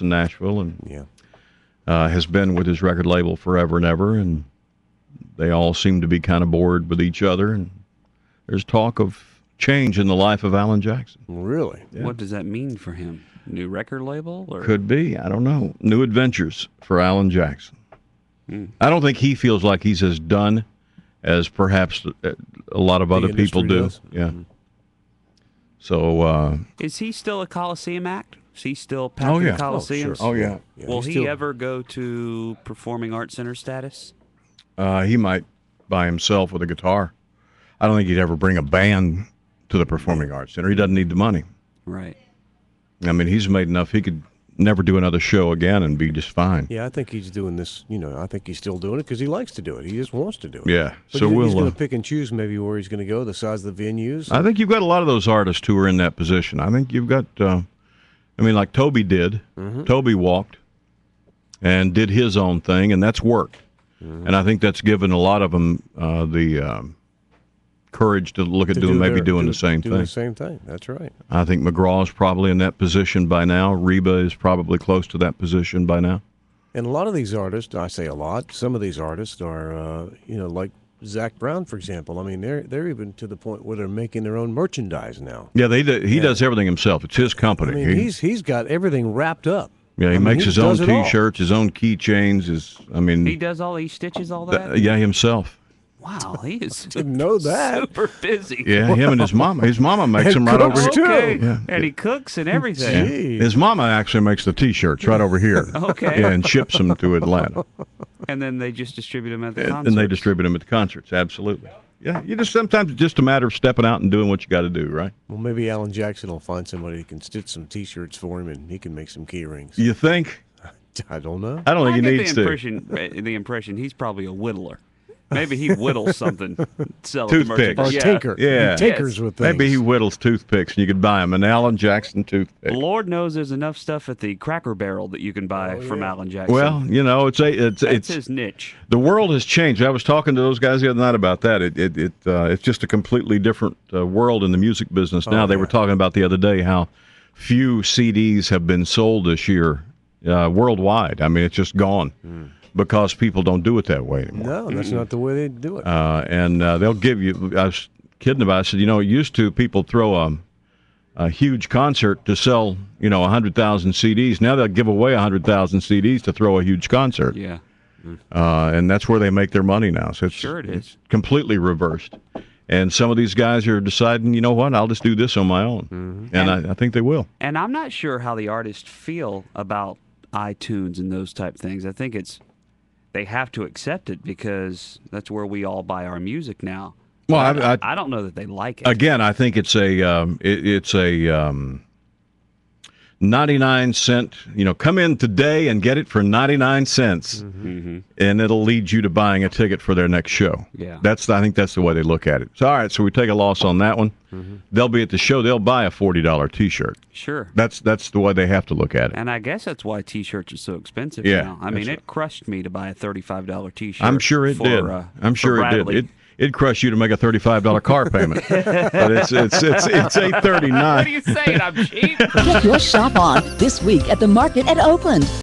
in Nashville, and has been with his record label forever and ever, and they all seem to be kind of bored with each other, and there's talk of change in the life of Alan Jackson. Really? Yeah. What does that mean for him? New record label? Or? Could be. I don't know. New adventures for Alan Jackson. I don't think he feels like he's as done as perhaps a lot of other people do. Does. Yeah. So is he still a Coliseum act? Is he still packing Coliseums? Oh, yeah. Will he ever go to Performing Arts Center status? He might by himself with a guitar. I don't think he'd ever bring a band to the Performing Arts Center. He doesn't need the money. Right. I mean, he's made enough. He could never do another show again and be just fine. Yeah, I think he's doing this, I think he's still doing it because he likes to do it. He just wants to do it. Yeah. But so he's going to pick and choose maybe where he's going to go, the size of the venues. I think you've got a lot of those artists who are in that position. I think you've got, like Toby did. Toby walked and did his own thing, and that's worked. And I think that's given a lot of them the courage to look at doing the same thing. Doing the same thing. That's right. I think McGraw's probably in that position by now. Reba is probably close to that position by now. And a lot of these artists, I say a lot, some of these artists are, like Zach Brown, for example. I mean, they're even to the point where they're making their own merchandise now. Yeah, he does everything himself. It's his company. I mean, he's got everything wrapped up. Yeah, he makes his own T-shirts, his own keychains. He does all these stitches, all that. Yeah, himself. Wow, he is didn't know that. Super busy. Yeah, him and his mama. His mama makes them right over here. Okay. Yeah. And he cooks and everything. Yeah. His mama actually makes the T-shirts right over here. Okay. Yeah, and ships them to Atlanta. And then they just distribute them at the concerts. And they distribute them at the concerts, absolutely. Yeah, sometimes it's just a matter of stepping out and doing what you got to do, right? Well, maybe Alan Jackson will find somebody who can stitch some T-shirts for him, and he can make some key rings. You think? I don't know. I don't think he needs to. The impression he's probably a whittler. Maybe he whittles something, sell toothpicks. Or tinker. Yeah. He tinkers with things. Maybe he whittles toothpicks, and you could buy him an Alan Jackson toothpick. Lord knows there's enough stuff at the Cracker Barrel that you can buy from Alan Jackson. Well, it's his niche. The world has changed. I was talking to those guys the other night about that. It's just a completely different world in the music business now. They were talking about the other day how few CDs have been sold this year worldwide. I mean, it's just gone. Because people don't do it that way anymore. No, that's not the way they do it. And they'll give you, I was kidding about it, I said, used to people throw a huge concert to sell, 100,000 CDs. Now they'll give away 100,000 CDs to throw a huge concert. Yeah. And that's where they make their money now. So it's completely reversed. And some of these guys are deciding, you know what, I'll just do this on my own. And I think they will. And I'm not sure how the artists feel about iTunes and those type things. I think they have to accept it because that's where we all buy our music now. Well, I don't know that they like it. Again, I think it's a 99-cent. Come in today and get it for 99 cents, and it'll lead you to buying a ticket for their next show. Yeah, I think that's the way they look at it. So, all right, so we take a loss on that one. They'll be at the show. They'll buy a $40 T-shirt. Sure, that's the way they have to look at it. And I guess that's why T-shirts are so expensive now. I mean, it crushed me to buy a $35 T-shirt. I'm sure it did. I'm sure it did. It'd crush you to make a $35 car payment, but it's $839. What are you saying? I'm cheap. Get your shop on this week at the market at Oakland.